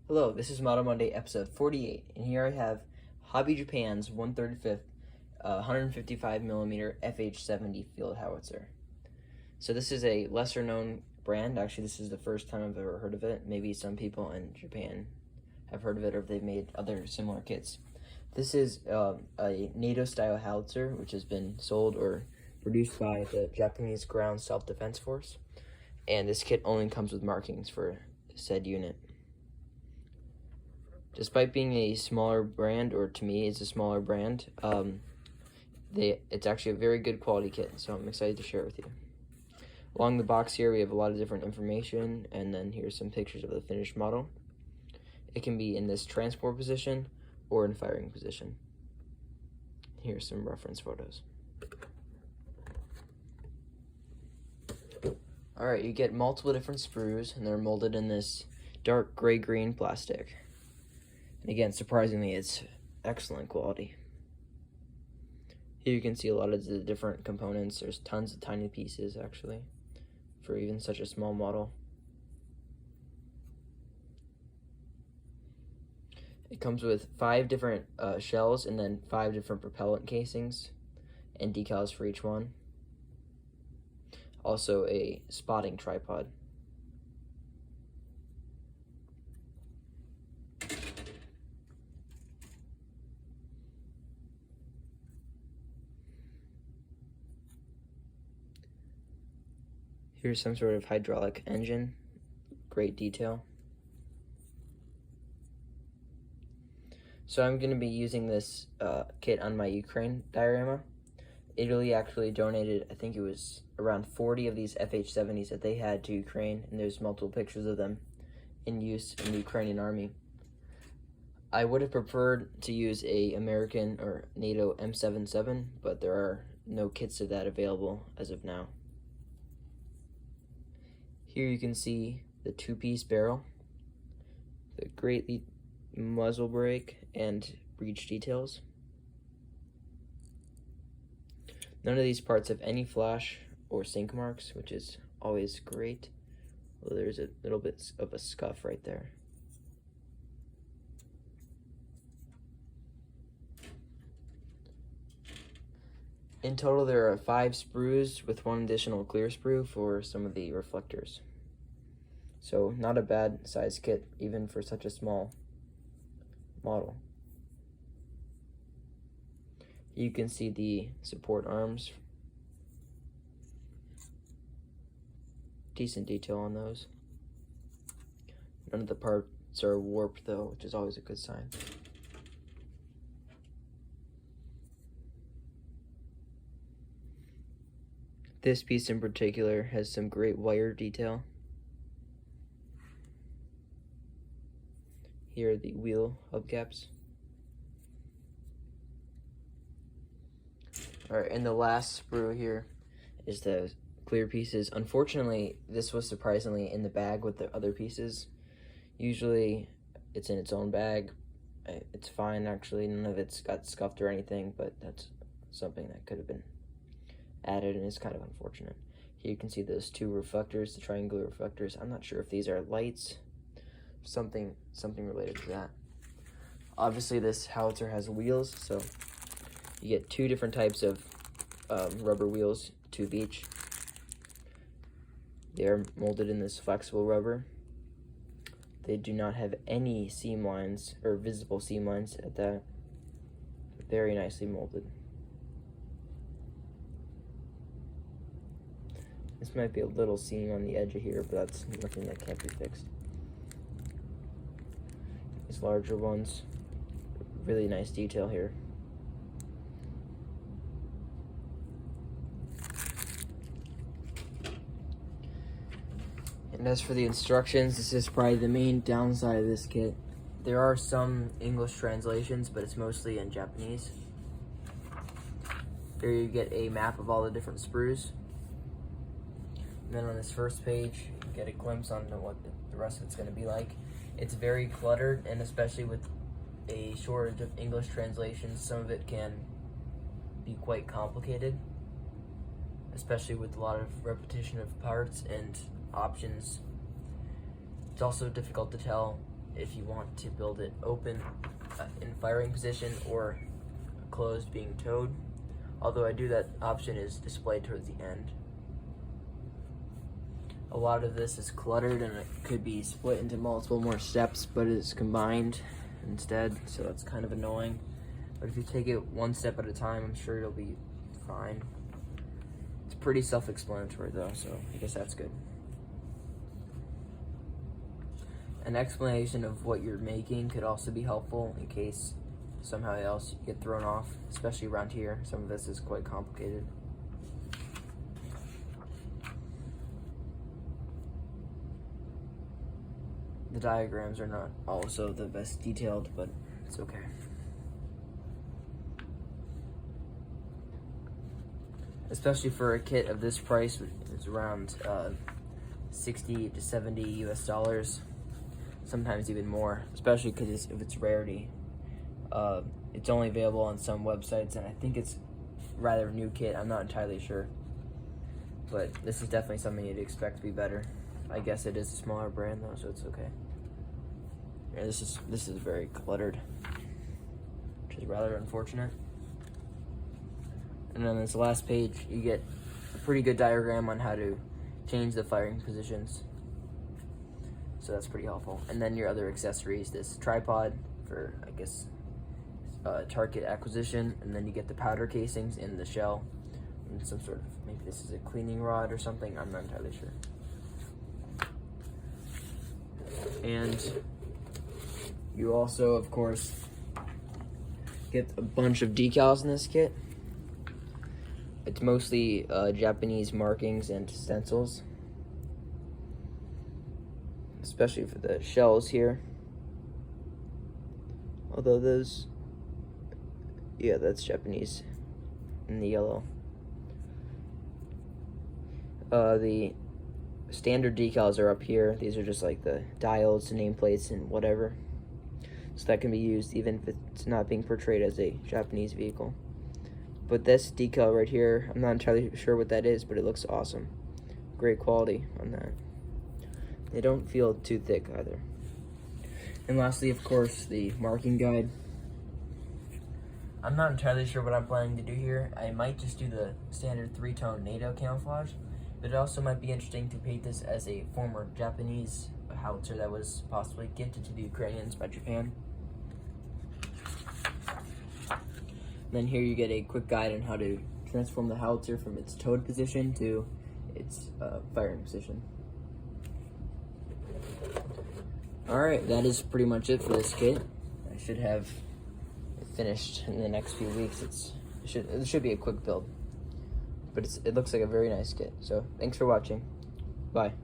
Hello, this is Model Monday episode 48, and here I have Hobby Japan's 135th 155mm FH-70 field howitzer. So this is a lesser known brand. Actually, this is the first time I've ever heard of it. Maybe some people in Japan have heard of it, or if they've made other similar kits. This is a NATO style howitzer, which has been sold or produced by the Japanese Ground Self-Defense Force, and this kit only comes with markings for said unit. Despite being a smaller brand, or to me it's a smaller brand, it's actually a very good quality kit, so I'm excited to share it with you. Along the box here we have a lot of different information, and then here's some pictures of the finished model. It can be in this transport position or in firing position. Here's some reference photos. Alright, you get multiple different sprues, and they're molded in this dark gray-green plastic. And again, surprisingly, it's excellent quality. Here you can see a lot of the different components. There's tons of tiny pieces, actually, for even such a small model. It comes with 5 different shells and then 5 different propellant casings and decals for each one. Also a spotting tripod. Here's some sort of hydraulic engine, great detail. So I'm going to be using this kit on my Ukraine diorama. Italy actually donated, I think it was around 40 of these FH-70s that they had to Ukraine, and there's multiple pictures of them in use in the Ukrainian army. I would have preferred to use a American or NATO M77, but there are no kits of that available as of now. Here you can see the 2-piece barrel, the great muzzle brake, and breech details. None of these parts have any flash or sink marks, which is always great. Although there's a little bit of a scuff right there. In total, there are 5 sprues with 1 additional clear sprue for some of the reflectors. So not a bad size kit, even for such a small model. You can see the support arms. Decent detail on those. None of the parts are warped though, which is always a good sign. This piece in particular has some great wire detail. Here are the wheel hubcaps. Alright, and the last sprue here is the clear pieces. Unfortunately, this was surprisingly in the bag with the other pieces. Usually it's in its own bag. It's fine actually, none of it's got scuffed or anything, but that's something that could have been added, and it's kind of unfortunate. Here you can see those 2 reflectors, the triangular reflectors. I'm not sure if these are lights, something related to that. Obviously this howitzer has wheels, so you get 2 different types of rubber wheels, 2 of each. They are molded in this flexible rubber. They do not have any seam lines or visible seam lines at that. Very nicely molded. This might be a little seam on the edge of here, but that's nothing that can't be fixed. These larger ones, really nice detail here. And as for the instructions, this is probably the main downside of this kit. There are some English translations, but it's mostly in Japanese. Here you get a map of all the different sprues. And then on this first page, you get a glimpse on what the rest of it's going to be like. It's very cluttered, and especially with a shortage of English translations, some of it can be quite complicated, especially with a lot of repetition of parts and options. It's also difficult to tell if you want to build it open in firing position or closed being towed. Although I do that option is displayed towards the end. A lot of this is cluttered and it could be split into multiple more steps, but it's combined instead, so that's kind of annoying. But if you take it one step at a time, I'm sure you'll be fine. It's pretty self-explanatory though, so I guess that's good. An explanation of what you're making could also be helpful in case somehow else you get thrown off, especially around here. Some of this is quite complicated. The diagrams are not also the best detailed, but it's okay. Especially for a kit of this price, which is around 60 to 70 US dollars, sometimes even more, especially because if it's rarity. It's only available on some websites, and I think it's rather new kit. I'm not entirely sure, but this is definitely something you'd expect to be better. I guess it is a smaller brand though, so it's okay. Yeah, this is very cluttered, which is rather unfortunate. And on this last page, you get a pretty good diagram on how to change the firing positions. So that's pretty helpful. And then your other accessories, this tripod for, I guess, target acquisition, and then you get the powder casings in the shell, and some sort of, maybe this is a cleaning rod or something, I'm not entirely sure. And you also, of course, get a bunch of decals in this kit. It's mostly Japanese markings and stencils, especially for the shells here. Although those, yeah, that's Japanese in the yellow. The standard decals are up here. These are just like the dials, nameplates, and whatever. So that can be used even if it's not being portrayed as a Japanese vehicle. But this decal right here, I'm not entirely sure what that is, but it looks awesome. Great quality on that. They don't feel too thick either. And lastly, of course, the marking guide. I'm not entirely sure what I'm planning to do here. I might just do the standard 3-tone NATO camouflage, but it also might be interesting to paint this as a former Japanese howitzer that was possibly gifted to the Ukrainians by Japan. Then here you get a quick guide on how to transform the howitzer from its towed position to its firing position. Alright, that is pretty much it for this kit. I should have it finished in the next few weeks. It should be a quick build, but it looks like a very nice kit. So thanks for watching. Bye.